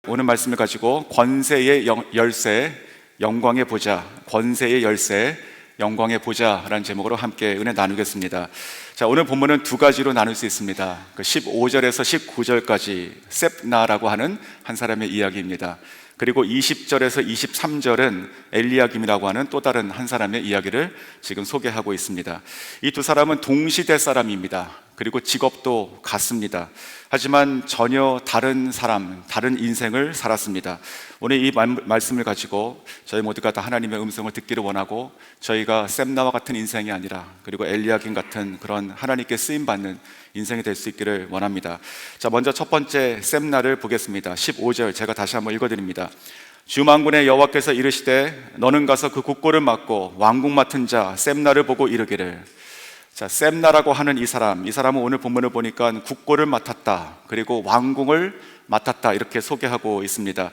오늘 말씀을 가지고 권세의 열쇠, 영광의 보좌, 권세의 열쇠, 영광의 보좌라는 제목으로 함께 은혜 나누겠습니다. 자, 오늘 본문은 두 가지로 나눌 수 있습니다. 15절에서 19절까지 셉나라고 하는 한 사람의 이야기입니다. 그리고 20절에서 23절은 엘리야김이라고 하는 또 다른 한 사람의 이야기를 지금 소개하고 있습니다. 이 두 사람은 동시대 사람입니다. 그리고 직업도 같습니다. 하지만 전혀 다른 사람, 다른 인생을 살았습니다. 오늘 이 말씀을 가지고 저희 모두가 다 하나님의 음성을 듣기를 원하고, 저희가 셈나와 같은 인생이 아니라 그리고 엘리야김 같은 그런 하나님께 쓰임받는 인생이 될 수 있기를 원합니다. 자, 먼저 첫 번째 셈나를 보겠습니다. 15절 제가 다시 한번 읽어드립니다. 주 만군의 여호와께서 이르시되 너는 가서 그 국고를 맡고 왕궁 맡은 자 셈나를 보고 이르기를. 자, 셈나라고 하는 이 사람은 오늘 본문을 보니까 국고를 맡았다, 그리고 왕궁을 맡았다, 이렇게 소개하고 있습니다.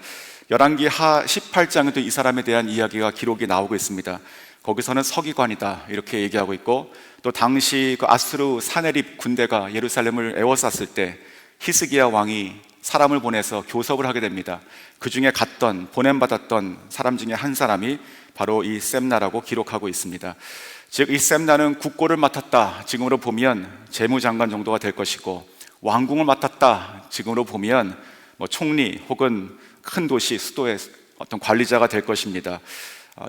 열왕기 하 18장에도 이 사람에 대한 이야기가 기록이 나오고 있습니다. 거기서는 서기관이다 이렇게 얘기하고 있고, 또 당시 그 아수르 사네립 군대가 예루살렘을 에워쌌을 때 히스기야 왕이 사람을 보내서 교섭을 하게 됩니다. 그 중에 보냄받았던 사람 중에 한 사람이 바로 이 셈나라고 기록하고 있습니다. 즉, 이 셈나는 국고를 맡았다, 지금으로 보면 재무장관 정도가 될 것이고, 왕궁을 맡았다, 지금으로 보면 총리 혹은 큰 도시 수도의 어떤 관리자가 될 것입니다.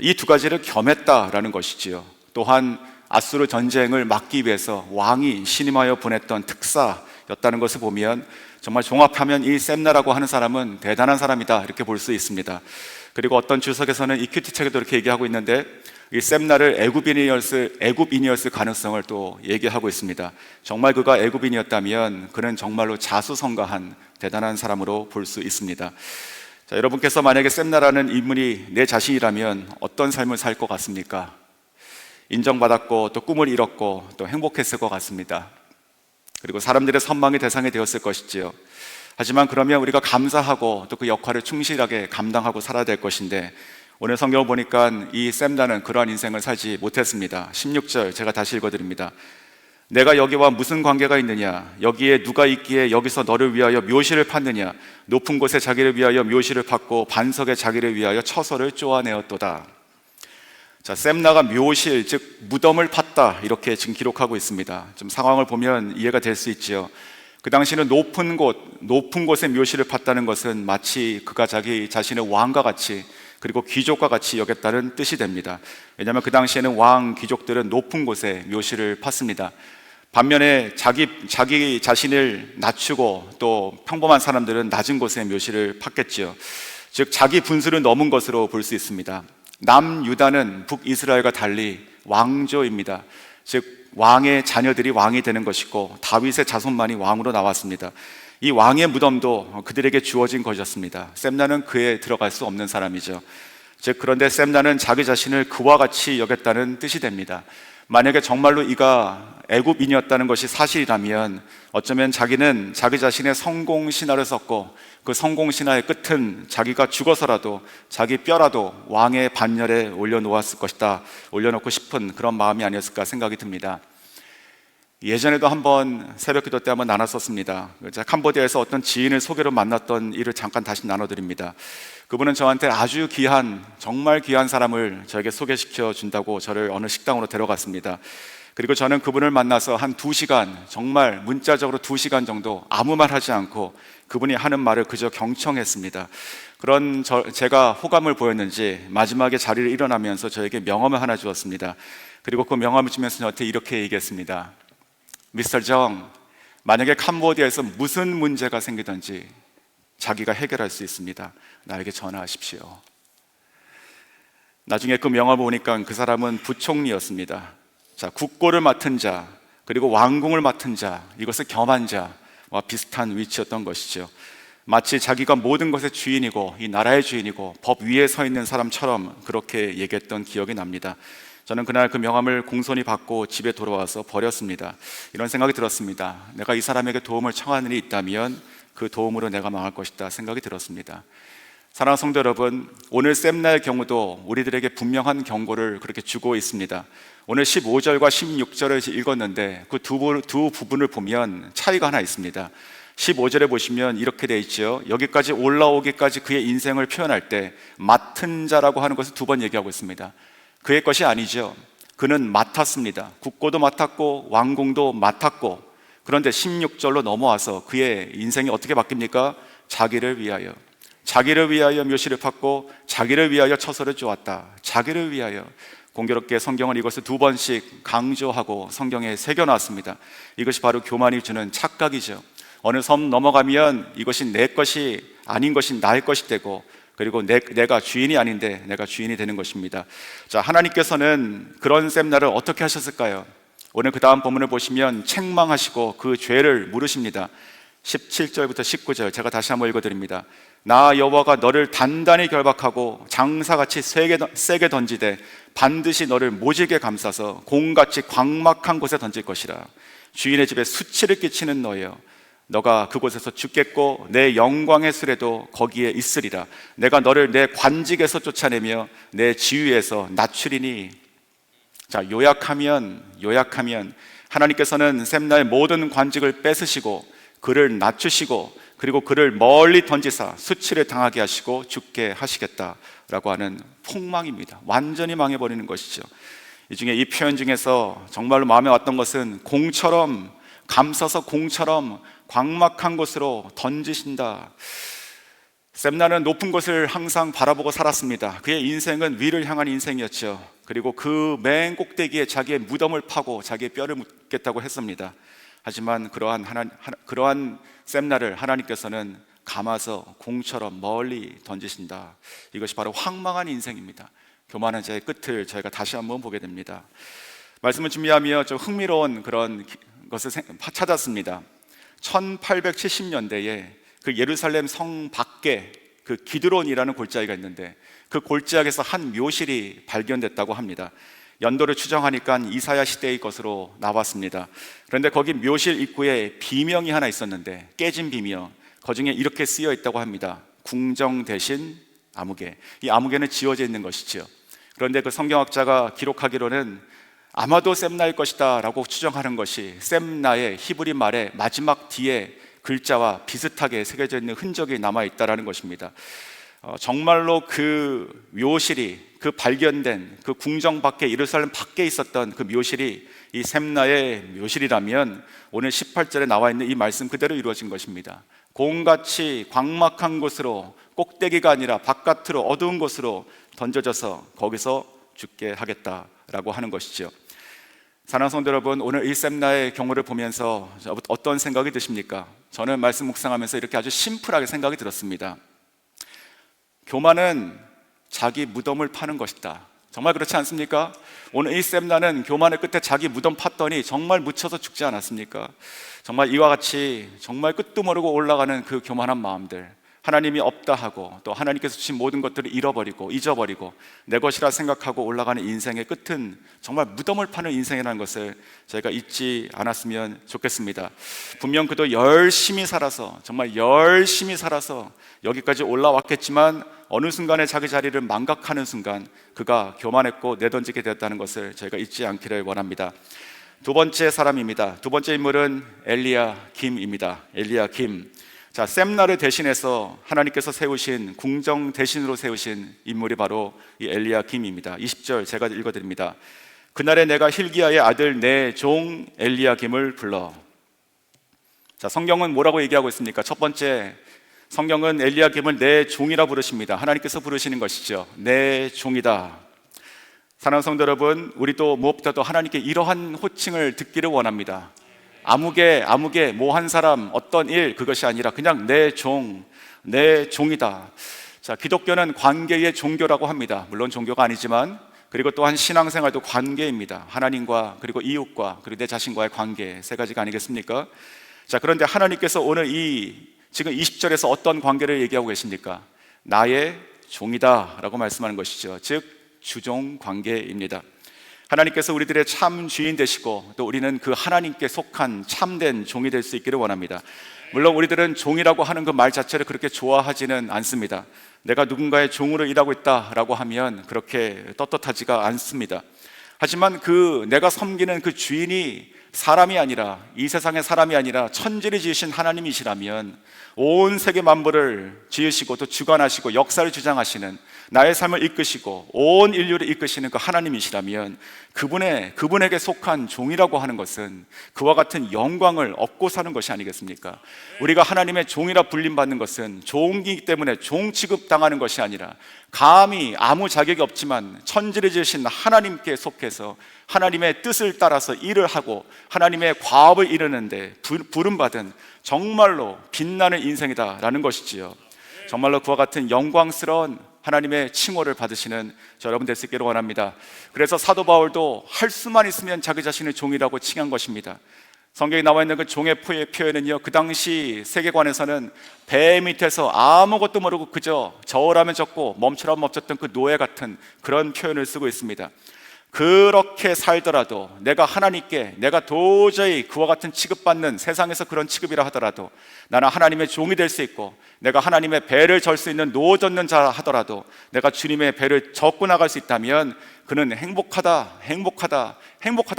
이 두 가지를 겸했다라는 것이지요. 또한 아수르 전쟁을 막기 위해서 왕이 신임하여 보냈던 특사였다는 것을 보면 정말 종합하면 이 셈나라고 하는 사람은 대단한 사람이다 이렇게 볼 수 있습니다. 그리고 어떤 주석에서는 이 큐티 책에도 이렇게 얘기하고 있는데, 이 셈나를 애굽인이었을 가능성을 또 얘기하고 있습니다. 정말 그가 애굽인이었다면 그는 정말로 자수성가한 대단한 사람으로 볼 수 있습니다. 자, 여러분께서 만약에 셈나라는 인물이 내 자신이라면 어떤 삶을 살 것 같습니까? 인정받았고 또 꿈을 이뤘고 또 행복했을 것 같습니다. 그리고 사람들의 선망의 대상이 되었을 것이지요. 하지만 그러면 우리가 감사하고 또 그 역할을 충실하게 감당하고 살아야 될 것인데, 오늘 성경을 보니까 이 셈나는 그러한 인생을 살지 못했습니다. 16절 제가 다시 읽어드립니다. 내가 여기와 무슨 관계가 있느냐? 여기에 누가 있기에 여기서 너를 위하여 묘실을 팠느냐? 높은 곳에 자기를 위하여 묘실을 팠고 반석에 자기를 위하여 처소를 쪼아내었도다. 자, 셈나가 묘실, 즉 무덤을 팠다 이렇게 지금 기록하고 있습니다. 좀 상황을 보면 이해가 될 수 있지요. 그 당시는 높은 곳에 묘실을 팠다는 것은 마치 그가 자기 자신의 왕과 같이, 그리고 귀족과 같이 여겼다는 뜻이 됩니다. 왜냐하면 그 당시에는 왕, 귀족들은 높은 곳에 묘실을 팠습니다. 반면에 자기 자신을 낮추고 또 평범한 사람들은 낮은 곳에 묘실을 팠겠지요. 즉 자기 분수를 넘은 것으로 볼 수 있습니다. 남유다는 북이스라엘과 달리 왕조입니다. 즉 왕의 자녀들이 왕이 되는 것이고, 다윗의 자손만이 왕으로 나왔습니다. 이 왕의 무덤도 그들에게 주어진 것이었습니다. 셈나는 그에 들어갈 수 없는 사람이죠. 즉, 그런데 셈나는 자기 자신을 그와 같이 여겼다는 뜻이 됩니다. 만약에 정말로 이가 애굽인이었다는 것이 사실이라면 어쩌면 자기는 자기 자신의 성공신화를 썼고, 그 성공신화의 끝은 자기가 죽어서라도 자기 뼈라도 왕의 반열에 올려놓았을 것이다, 올려놓고 싶은 그런 마음이 아니었을까 생각이 듭니다. 예전에도 한번 새벽기도 때 한번 나눴었습니다. 캄보디아에서 어떤 지인을 소개로 만났던 일을 잠깐 다시 나눠드립니다. 그분은 저한테 아주 귀한, 정말 귀한 사람을 저에게 소개시켜 준다고 저를 어느 식당으로 데려갔습니다. 그리고 저는 그분을 만나서 한 2시간, 정말 문자적으로 2시간 정도 아무 말 하지 않고 그분이 하는 말을 그저 경청했습니다. 그런 제가 호감을 보였는지 마지막에 자리를 일어나면서 저에게 명함을 하나 주었습니다. 그리고 그 명함을 주면서 저한테 이렇게 얘기했습니다. 미스터 정, 만약에 캄보디아에서 무슨 문제가 생기든지 자기가 해결할 수 있습니다. 나에게 전화하십시오. 나중에 그 명함을 보니까 그 사람은 부총리였습니다. 자, 국고를 맡은 자, 그리고 왕궁을 맡은 자, 이것을 겸한 자와 비슷한 위치였던 것이죠. 마치 자기가 모든 것의 주인이고 이 나라의 주인이고 법 위에 서 있는 사람처럼 그렇게 얘기했던 기억이 납니다. 저는 그날 그 명함을 공손히 받고 집에 돌아와서 버렸습니다. 이런 생각이 들었습니다. 내가 이 사람에게 도움을 청하는 일이 있다면 그 도움으로 내가 망할 것이다 생각이 들었습니다. 사랑하는 성도 여러분, 오늘 셈나의 경우도 우리들에게 분명한 경고를 그렇게 주고 있습니다. 오늘 15절과 16절을 읽었는데 그 두 부분을 보면 차이가 하나 있습니다. 15절에 보시면 이렇게 돼 있죠. 여기까지 올라오기까지 그의 인생을 표현할 때 맡은 자라고 하는 것을 두 번 얘기하고 있습니다. 그의 것이 아니죠. 그는 맡았습니다. 국고도 맡았고 왕궁도 맡았고, 그런데 16절로 넘어와서 그의 인생이 어떻게 바뀝니까? 자기를 위하여 묘시를 팠고 자기를 위하여 처소를 쪼았다. 자기를 위하여. 공교롭게 성경은 이것을 두 번씩 강조하고 성경에 새겨놨습니다. 이것이 바로 교만이 주는 착각이죠. 어느 섬 넘어가면 이것이 내 것이 아닌 것이 나의 것이 되고, 그리고 내가 주인이 아닌데 내가 주인이 되는 것입니다. 자, 하나님께서는 그런 셈나를 어떻게 하셨을까요? 오늘 그 다음 본문을 보시면 책망하시고 그 죄를 물으십니다. 17절부터 19절 제가 다시 한번 읽어드립니다. 나 여호와가 너를 단단히 결박하고 장사같이 세게 던지되 반드시 너를 모질게 감싸서 공같이 광막한 곳에 던질 것이라. 주인의 집에 수치를 끼치는 너여, 너가 그곳에서 죽겠고 내 영광의 수레도 거기에 있으리라. 내가 너를 내 관직에서 쫓아내며 내 지위에서 낮추리니. 자, 요약하면 하나님께서는 셈나의 모든 관직을 뺏으시고 그를 낮추시고, 그리고 그를 멀리 던지사 수치를 당하게 하시고 죽게 하시겠다라고 하는 폭망입니다. 완전히 망해버리는 것이죠. 이 중에 이 표현 중에서 정말로 마음에 왔던 것은 공처럼 감싸서 공처럼 광막한 곳으로 던지신다. 셈나는 높은 곳을 항상 바라보고 살았습니다. 그의 인생은 위를 향한 인생이었죠. 그리고 그 맨 꼭대기에 자기의 무덤을 파고 자기의 뼈를 묻겠다고 했습니다. 하지만 그러한 셈나를 하나님께서는 감아서 공처럼 멀리 던지신다. 이것이 바로 황망한 인생입니다. 교만한 자의 끝을 저희가 다시 한번 보게 됩니다. 말씀을 준비하며 좀 흥미로운 그런 것을 찾았습니다. 1870년대에 그 예루살렘 성 밖에 그 기드론이라는 골짜기가 있는데, 그 골짜기에서 한 묘실이 발견됐다고 합니다. 연도를 추정하니까 이사야 시대의 것으로 나왔습니다. 그런데 거기 묘실 입구에 비명이 하나 있었는데, 깨진 비명, 그 중에 이렇게 쓰여 있다고 합니다. 궁정 대신 아무개. 이 아무개는 지워져 있는 것이죠. 그런데 그 성경학자가 기록하기로는 아마도 셈나일 것이다 라고 추정하는 것이 셈나의 히브리 말의 마지막 뒤에 글자와 비슷하게 새겨져 있는 흔적이 남아있다는 것입니다. 정말로 그 묘실이, 그 발견된 그 궁정 밖에, 예루살렘 밖에 있었던 그 묘실이 이 셈나의 묘실이라면 오늘 18절에 나와 있는 이 말씀 그대로 이루어진 것입니다. 공같이 광막한 곳으로, 꼭대기가 아니라 바깥으로 어두운 곳으로 던져져서 거기서 죽게 하겠다라고 하는 것이죠. 사랑하는 성도 여러분, 오늘 이 셈나의 경우를 보면서 어떤 생각이 드십니까? 저는 말씀 묵상하면서 이렇게 아주 심플하게 생각이 들었습니다. 교만은 자기 무덤을 파는 것이다. 정말 그렇지 않습니까? 오늘 이 셈나는 교만의 끝에 자기 무덤 팠더니 정말 묻혀서 죽지 않았습니까? 정말 이와 같이 정말 끝도 모르고 올라가는 그 교만한 마음들, 하나님이 없다 하고 또 하나님께서 주신 모든 것들을 잃어버리고 잊어버리고 내 것이라 생각하고 올라가는 인생의 끝은 정말 무덤을 파는 인생이라는 것을 저희가 잊지 않았으면 좋겠습니다. 분명 그도 열심히 살아서, 정말 열심히 살아서 여기까지 올라왔겠지만 어느 순간에 자기 자리를 망각하는 순간 그가 교만했고 내던지게 되었다는 것을 저희가 잊지 않기를 원합니다. 두 번째 사람입니다. 두 번째 인물은 엘리야김입니다. 엘리야김. 자, 셈나를 대신해서 하나님께서 세우신, 궁정 대신으로 세우신 인물이 바로 이 엘리야김입니다. 20절 제가 읽어드립니다. 그날에 내가 hil기야의 아들 내 종 엘리야김을 불러. 자, 성경은 뭐라고 얘기하고 있습니까? 첫 번째, 성경은 엘리야김을 내 종이라 부르십니다. 하나님께서 부르시는 것이죠. 내 종이다. 사랑하는 성도 여러분, 우리도 무엇보다도 하나님께 이러한 호칭을 듣기를 원합니다. 아무개 뭐 한 사람, 어떤 일, 그것이 아니라 그냥 내 종, 내 종이다. 자, 기독교는 관계의 종교라고 합니다. 물론 종교가 아니지만, 그리고 또한 신앙생활도 관계입니다. 하나님과 그리고 이웃과 그리고 내 자신과의 관계, 세 가지가 아니겠습니까? 자, 그런데 하나님께서 오늘 지금 20절에서 어떤 관계를 얘기하고 계십니까? 나의 종이다 라고 말씀하는 것이죠. 즉 주종 관계입니다. 하나님께서 우리들의 참 주인 되시고 또 우리는 그 하나님께 속한 참된 종이 될 수 있기를 원합니다. 물론 우리들은 종이라고 하는 그 말 자체를 그렇게 좋아하지는 않습니다. 내가 누군가의 종으로 일하고 있다라고 하면 그렇게 떳떳하지가 않습니다. 하지만 내가 섬기는 그 주인이 사람이 아니라, 이 세상의 사람이 아니라 천지를 지으신 하나님이시라면, 온 세계 만물을 지으시고 또 주관하시고 역사를 주장하시는, 나의 삶을 이끄시고 온 인류를 이끄시는 그 하나님이시라면, 그분에게 속한 종이라고 하는 것은 그와 같은 영광을 얻고 사는 것이 아니겠습니까? 우리가 하나님의 종이라 불림받는 것은 종이기 때문에 종 취급당하는 것이 아니라, 감히 아무 자격이 없지만 천지를 지으신 하나님께 속해서 하나님의 뜻을 따라서 일을 하고 하나님의 과업을 이루는데 부름받은 정말로 빛나는 인생이다라는 것이지요. 정말로 그와 같은 영광스러운 하나님의 칭호를 받으시는 저 여러분 될 수 있기를 원합니다. 그래서 사도 바울도 할 수만 있으면 자기 자신을 종이라고 칭한 것입니다. 성경에 나와 있는 그 종의 표현은요, 그 당시 세계관에서는 배 밑에서 아무것도 모르고 그저 저으라면 적고 멈추라면 멈췄던 그 노예 같은 그런 표현을 쓰고 있습니다. 그렇게 살더라도 내가 도저히 그와 같은 취급받는, 세상에서 그런 취급이라 하더라도 나는 하나님의 종이 될 수 있고, 내가 하나님의 배를 절 수 있는 노 젓는 자 하더라도 내가 주님의 배를 젓고 나갈 수 있다면 그는 행복하다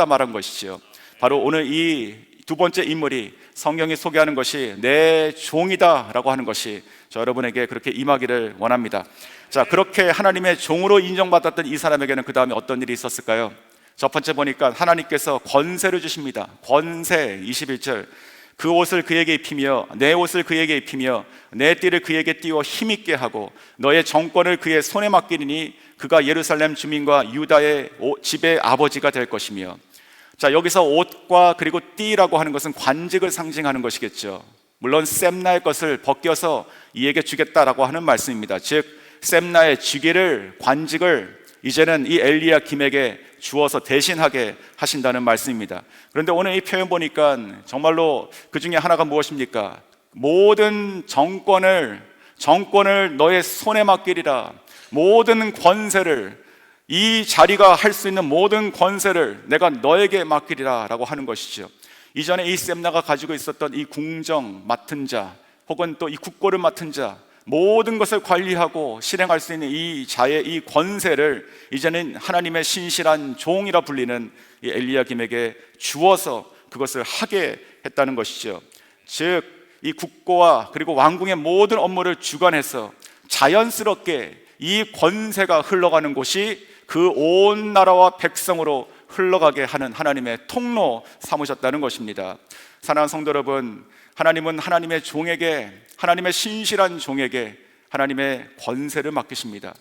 말한 것이지요. 바로 오늘 이 두 번째 인물이 성경이 소개하는 것이 내 종이다 라고 하는 것이 저 여러분에게 그렇게 임하기를 원합니다. 자, 그렇게 하나님의 종으로 인정받았던 이 사람에게는 그 다음에 어떤 일이 있었을까요? 첫 번째 보니까 하나님께서 권세를 주십니다. 권세. 21절, 그 옷을 그에게 입히며 내 옷을 그에게 입히며 내 띠를 그에게 띄워 힘있게 하고 너의 정권을 그의 손에 맡기리니 그가 예루살렘 주민과 유다의 집의 아버지가 될 것이며. 자, 여기서 옷과 그리고 띠라고 하는 것은 관직을 상징하는 것이겠죠. 물론 셈나의 것을 벗겨서 이에게 주겠다라고 하는 말씀입니다. 즉 셈나의 직위를, 관직을 이제는 이 엘리야김에게 주어서 대신하게 하신다는 말씀입니다. 그런데 오늘 이 표현 보니까 정말로 그 중에 하나가 무엇입니까? 모든 정권을 너의 손에 맡기리라. 모든 권세를, 이 자리가 할 수 있는 모든 권세를 내가 너에게 맡기리라 라고 하는 것이죠. 이전에 이 셈나가 가지고 있었던 이 궁정 맡은 자, 혹은 또 이 국고를 맡은 자, 모든 것을 관리하고 실행할 수 있는 이 자의 이 권세를 이제는 하나님의 신실한 종이라 불리는 이 엘리야김에게 주어서 그것을 하게 했다는 것이죠. 즉 이 국고와 그리고 왕궁의 모든 업무를 주관해서 자연스럽게 이 권세가 흘러가는 곳이 그 온 나라와 백성으로 흘러가게 하는 하나님의 통로 삼으셨다는 것입니다. 사랑하는 성도 여러분, 하나님은 하나님의 종에게, 하나님의 신실한 종에게 하나님의 권세를 맡기십니다.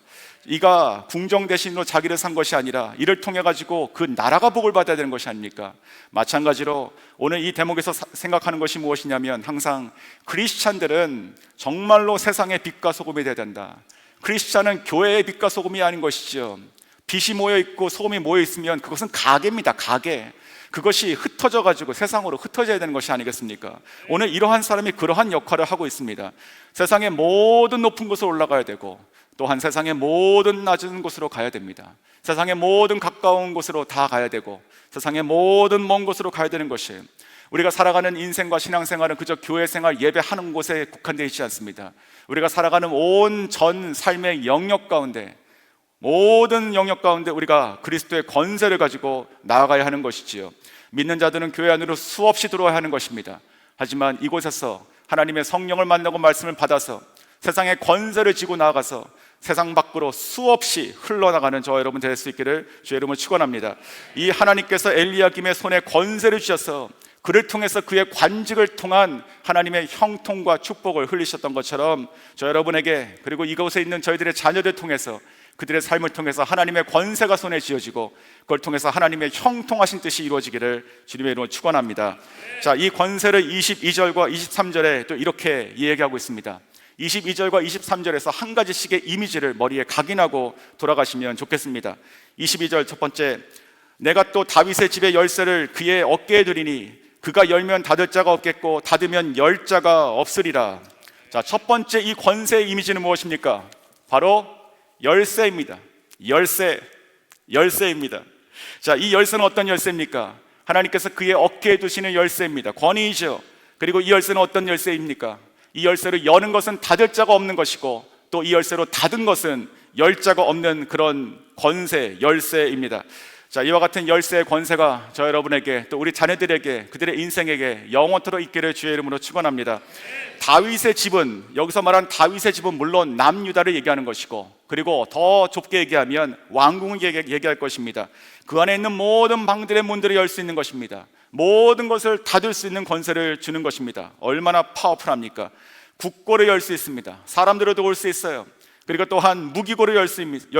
이가 궁정 대신으로 자기를 산 것이 아니라 이를 통해 가지고 그 나라가 복을 받아야 되는 것이 아닙니까? 마찬가지로 오늘 이 대목에서 생각하는 것이 무엇이냐면, 항상 크리스찬들은 정말로 세상의 빛과 소금이 되어야 된다. 크리스찬은 교회의 빛과 소금이 아닌 것이죠. 빛이 모여있고 소금이 모여있으면 그것은 가게입니다. 가게. 그것이 흩어져 가지고 세상으로 흩어져야 되는 것이 아니겠습니까? 오늘 이러한 사람이 그러한 역할을 하고 있습니다. 세상의 모든 높은 곳으로 올라가야 되고, 또한 세상의 모든 낮은 곳으로 가야 됩니다. 세상의 모든 가까운 곳으로 다 가야 되고, 세상의 모든 먼 곳으로 가야 되는 것이, 우리가 살아가는 인생과 신앙생활은 그저 교회 생활, 예배하는 곳에 국한되어 있지 않습니다. 우리가 살아가는 온 전 삶의 영역 가운데, 모든 영역 가운데 우리가 그리스도의 권세를 가지고 나아가야 하는 것이지요. 믿는 자들은 교회 안으로 수없이 들어와야 하는 것입니다. 하지만 이곳에서 하나님의 성령을 만나고 말씀을 받아서 세상의 권세를 지고 나아가서 세상 밖으로 수없이 흘러나가는 저와 여러분 될 수 있기를 주의 이름으로 축원합니다. 이 하나님께서 엘리야김의 손에 권세를 주셔서 그를 통해서 그의 관직을 통한 하나님의 형통과 축복을 흘리셨던 것처럼, 저 여러분에게, 그리고 이곳에 있는 저희들의 자녀들 통해서, 그들의 삶을 통해서 하나님의 권세가 손에 쥐어지고 그걸 통해서 하나님의 형통하신 뜻이 이루어지기를 주님의 이름으로 축원합니다. 자, 이 권세를 22절과 23절에 또 이렇게 이야기하고 있습니다. 22절과 23절에서 한 가지씩의 이미지를 머리에 각인하고 돌아가시면 좋겠습니다. 22절 첫 번째, 내가 또 다윗의 집의 열쇠를 그의 어깨에 두리니 그가 열면 닫을 자가 없겠고 닫으면 열 자가 없으리라. 자, 첫 번째 이 권세의 이미지는 무엇입니까? 바로 열쇠입니다. 열쇠입니다. 자, 이 열쇠는 어떤 열쇠입니까? 하나님께서 그의 어깨에 두시는 열쇠입니다. 권위이죠. 그리고 이 열쇠는 어떤 열쇠입니까? 이 열쇠로 여는 것은 닫을 자가 없는 것이고, 또 이 열쇠로 닫은 것은 열 자가 없는 그런 권세, 열쇠입니다. 자, 이와 같은 열쇠의 권세가 저 여러분에게 또 우리 자녀들에게 그들의 인생에게 영원토록 있기를 주의 이름으로 축원합니다. 다윗의 집은, 여기서 말한 다윗의 집은 물론 남유다를 얘기하는 것이고, 그리고 더 좁게 얘기하면 왕궁을 얘기할 것입니다. 그 안에 있는 모든 방들의 문들을 열 수 있는 것입니다. 모든 것을 닫을 수 있는 권세를 주는 것입니다. 얼마나 파워풀합니까? 국고를 열 수 있습니다. 사람들을 도울 수 있어요. 그리고 또한 무기고를 열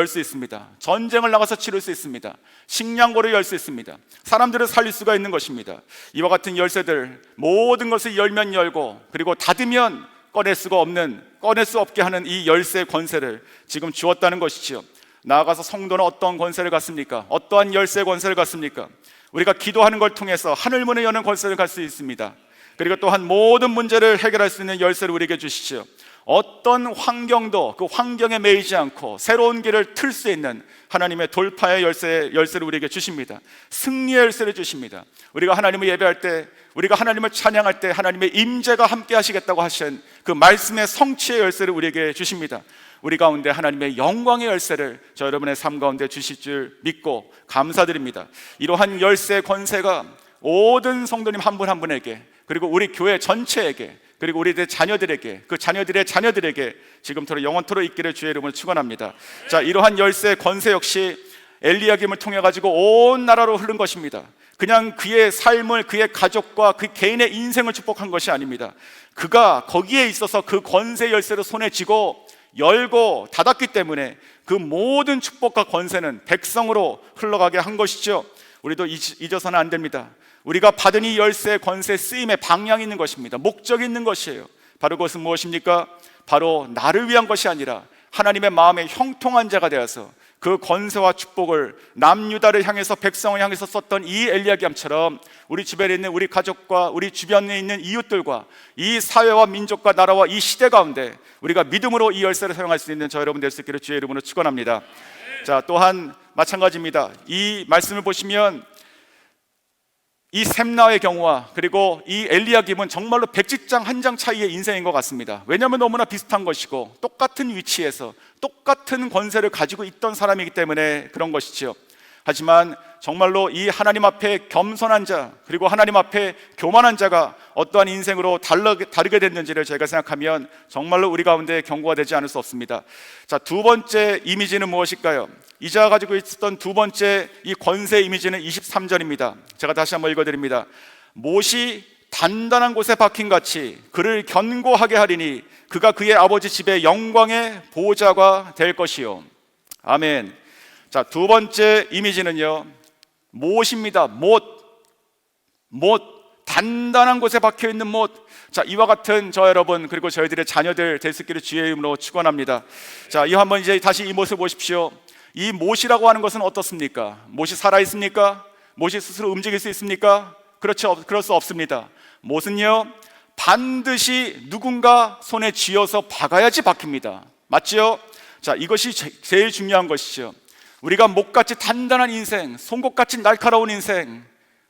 수 있습니다. 전쟁을 나가서 치를 수 있습니다. 식량고를 열 수 있습니다. 사람들을 살릴 수가 있는 것입니다. 이와 같은 열쇠들, 모든 것을 열면 열고 그리고 닫으면 꺼낼 수 없게 하는 이 열쇠의 권세를 지금 주었다는 것이지요. 나아가서 성도는 어떤 권세를 갖습니까? 어떠한 열쇠의 권세를 갖습니까? 우리가 기도하는 걸 통해서 하늘문을 여는 권세를 갖을 수 있습니다. 그리고 또한 모든 문제를 해결할 수 있는 열쇠를 우리에게 주시죠. 어떤 환경도 그 환경에 매이지 않고 새로운 길을 틀 수 있는 하나님의 돌파의 열쇠를 우리에게 주십니다. 승리의 열쇠를 주십니다. 우리가 하나님을 예배할 때, 우리가 하나님을 찬양할 때 하나님의 임재가 함께 하시겠다고 하신 그 말씀의 성취의 열쇠를 우리에게 주십니다. 우리 가운데 하나님의 영광의 열쇠를 저 여러분의 삶 가운데 주실 줄 믿고 감사드립니다. 이러한 열쇠의 권세가 모든 성도님 한 분 한 분에게, 그리고 우리 교회 전체에게, 그리고 우리들 자녀들에게, 그 자녀들의 자녀들에게 지금토록 영원토록 있기를 주의 이름으로 축원합니다. 자, 이러한 열쇠의 권세 역시 엘리야김을 통해 가지고 온 나라로 흐른 것입니다. 그냥 그의 삶을, 그의 가족과 그 개인의 인생을 축복한 것이 아닙니다. 그가 거기에 있어서 그 권세 열쇠를 손에 쥐고 열고 닫았기 때문에 그 모든 축복과 권세는 백성으로 흘러가게 한 것이죠. 우리도 잊어서는 안 됩니다. 우리가 받은 이 열쇠의 권세 쓰임에 방향이 있는 것입니다. 목적이 있는 것이에요. 바로 그것은 무엇입니까? 바로 나를 위한 것이 아니라 하나님의 마음에 형통한 자가 되어서 그 권세와 축복을 남유다를 향해서, 백성을 향해서 썼던 이 엘리야김처럼 우리 주변에 있는 우리 가족과 우리 주변에 있는 이웃들과 이 사회와 민족과 나라와 이 시대 가운데 우리가 믿음으로 이 열쇠를 사용할 수 있는 저 여러분 될 수 있기를 주의 이름으로 축원합니다. 자, 또한 마찬가지입니다. 이 말씀을 보시면 이 셈나의 경우와 그리고 이 엘리야김은 정말로 백지장 한 장 차이의 인생인 것 같습니다. 왜냐하면 너무나 비슷한 것이고 똑같은 위치에서 똑같은 권세를 가지고 있던 사람이기 때문에 그런 것이지요. 하지만 정말로 이 하나님 앞에 겸손한 자, 그리고 하나님 앞에 교만한 자가 어떠한 인생으로 다르게 됐는지를 저희가 생각하면 정말로 우리 가운데 경고가 되지 않을 수 없습니다. 자, 두 번째 이미지는 무엇일까요? 이자가 가지고 있었던 두 번째 이 권세 이미지는 23절입니다. 제가 다시 한번 읽어드립니다. 못이 단단한 곳에 박힌 같이 그를 견고하게 하리니 그가 그의 아버지 집의 영광의 보호자가 될 것이요. 아멘. 자, 두 번째 이미지는요, 못입니다. 못, 단단한 곳에 박혀 있는 못. 자, 이와 같은 저 여러분 그리고 저희들의 자녀들 될 수 있기를 주의 이름으로 축원합니다. 자, 이 한번 이제 다시 이 못을 보십시오. 이 못이라고 하는 것은 어떻습니까? 못이 살아 있습니까? 못이 스스로 움직일 수 있습니까? 그렇죠, 그럴 수 없습니다. 못은요, 반드시 누군가 손에 쥐어서 박아야지 박힙니다. 맞죠? 자, 이것이 제일 중요한 것이죠. 우리가 못같이 단단한 인생, 송곳같이 날카로운 인생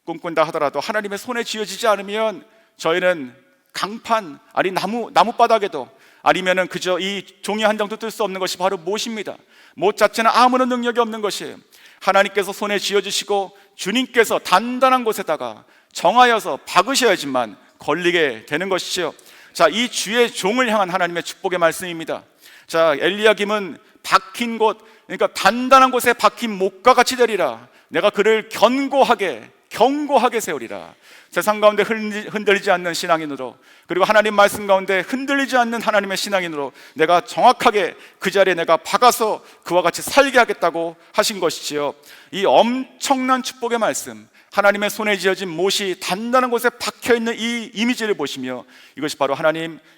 꿈꾼다 하더라도 하나님의 손에 쥐어지지 않으면 저희는 강판, 아니 나무바닥에도, 아니면은 그저 이 종이 한 장도 뜰 수 없는 것이 바로 못입니다. 못 자체는 아무런 능력이 없는 것이에요. 하나님께서 손에 쥐어주시고 주님께서 단단한 곳에다가 정하여서 박으셔야지만 걸리게 되는 것이죠. 자, 이 주의 종을 향한 하나님의 축복의 말씀입니다. 자, 엘리야김은 박힌 곳, 그러니까 단단한 곳에 박힌 못과 같이 되리라. 내가 그를 견고하게 세우리라. 세상 가운데 흔들리지 않는 신앙인으로, 그리고 하나님 말씀 가운데 흔들리지 않는 하나님의 신앙인으로 내가 정확하게 그 자리에 내가 박아서 그와 같이 살게 하겠다고 하신 것이지요. 이 엄청난 축복의 말씀, 하나님의 손에 쥐어진 못이 단단한 곳에 박혀있는 이 이미지를 보시며 이것이 바로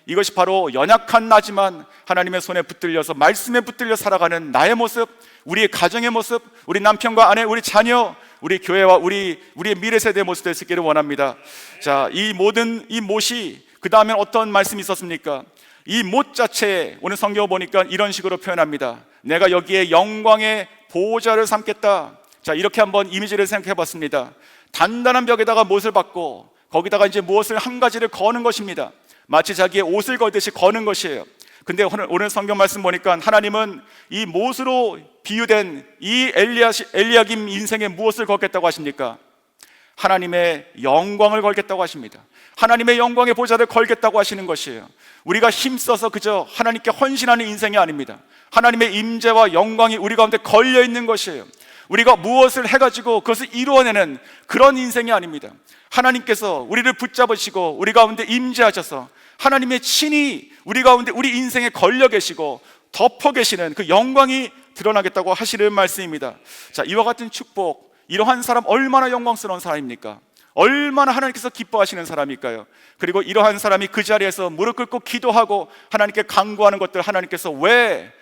이것이 바로 연약한 나지만 하나님의 손에 붙들려서 말씀에 붙들려 살아가는 나의 모습, 우리의 가정의 모습, 우리 남편과 아내, 우리 자녀, 우리 교회와 우리의 미래 세대의 모습 될 수 있기를 원합니다. 자, 이 못이 그 다음에 어떤 말씀이 있었습니까? 이 못 자체에 오늘 성경을 보니까 이런 식으로 표현합니다. 내가 여기에 영광의 보호자를 삼겠다. 자, 이렇게 한번 이미지를 생각해 봤습니다. 단단한 벽에다가 못을 박고 거기다가 이제 무엇을 한 가지를 거는 것입니다. 마치 자기의 옷을 걸듯이 거는 것이에요. 근데 오늘 성경 말씀 보니까 하나님은 이 못으로 비유된 이 엘리야김 인생에 무엇을 걸겠다고 하십니까? 하나님의 영광을 걸겠다고 하십니다. 하나님의 영광의 보좌를 걸겠다고 하시는 것이에요. 우리가 힘써서 그저 하나님께 헌신하는 인생이 아닙니다. 하나님의 임재와 영광이 우리 가운데 걸려 있는 것이에요. 우리가 무엇을 해가지고 그것을 이루어내는 그런 인생이 아닙니다. 하나님께서 우리를 붙잡으시고 우리 가운데 임재하셔서 하나님의 친히 우리 가운데 우리 인생에 걸려 계시고 덮어 계시는 그 영광이 드러나겠다고 하시는 말씀입니다. 자, 이와 같은 축복, 이러한 사람 얼마나 영광스러운 사람입니까? 얼마나 하나님께서 기뻐하시는 사람일까요? 그리고 이러한 사람이 그 자리에서 무릎 꿇고 기도하고 하나님께 간구하는 것들, 하나님께서 왜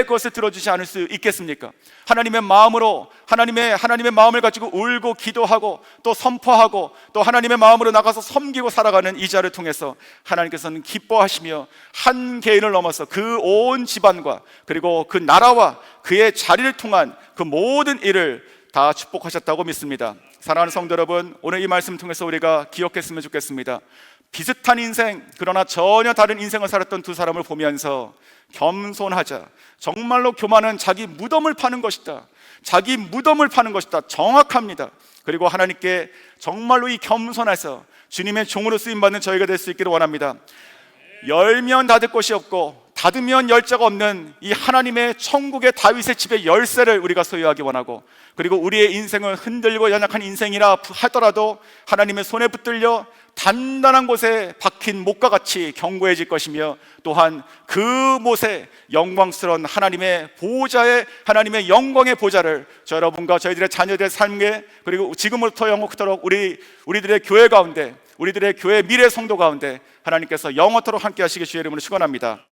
그것을 들어주지 않을 수 있겠습니까? 하나님의 마음으로 하나님의 마음을 가지고 울고 기도하고 또 선포하고 또 하나님의 마음으로 나가서 섬기고 살아가는 이 자를 통해서 하나님께서는 기뻐하시며 한 개인을 넘어서 그 온 집안과 그리고 그 나라와 그의 자리를 통한 그 모든 일을 다 축복하셨다고 믿습니다. 사랑하는 성도 여러분, 오늘 이 말씀 통해서 우리가 기억했으면 좋겠습니다. 비슷한 인생, 그러나 전혀 다른 인생을 살았던 두 사람을 보면서 겸손하자. 정말로 교만은 자기 무덤을 파는 것이다. 자기 무덤을 파는 것이다. 정확합니다. 그리고 하나님께 정말로 이 겸손해서 주님의 종으로 쓰임받는 저희가 될 수 있기를 원합니다. 열면 닫을 것이 없고 닫으면 열 자가 없는 이 하나님의 천국의 다윗의 집의 열쇠를 우리가 소유하기 원하고, 그리고 우리의 인생은 흔들리고 연약한 인생이라 하더라도 하나님의 손에 붙들려 단단한 곳에 박힌 못과 같이 견고해질 것이며, 또한 그 못에 영광스러운 하나님의 보호자의 하나님의 영광의 보좌를 저 여러분과 저희들의 자녀들의 삶에, 그리고 지금부터 영원토록 우리들의 교회 가운데, 우리들의 교회 미래 성도 가운데 하나님께서 영원토록 함께 하시기 주의 이름으로 축원합니다.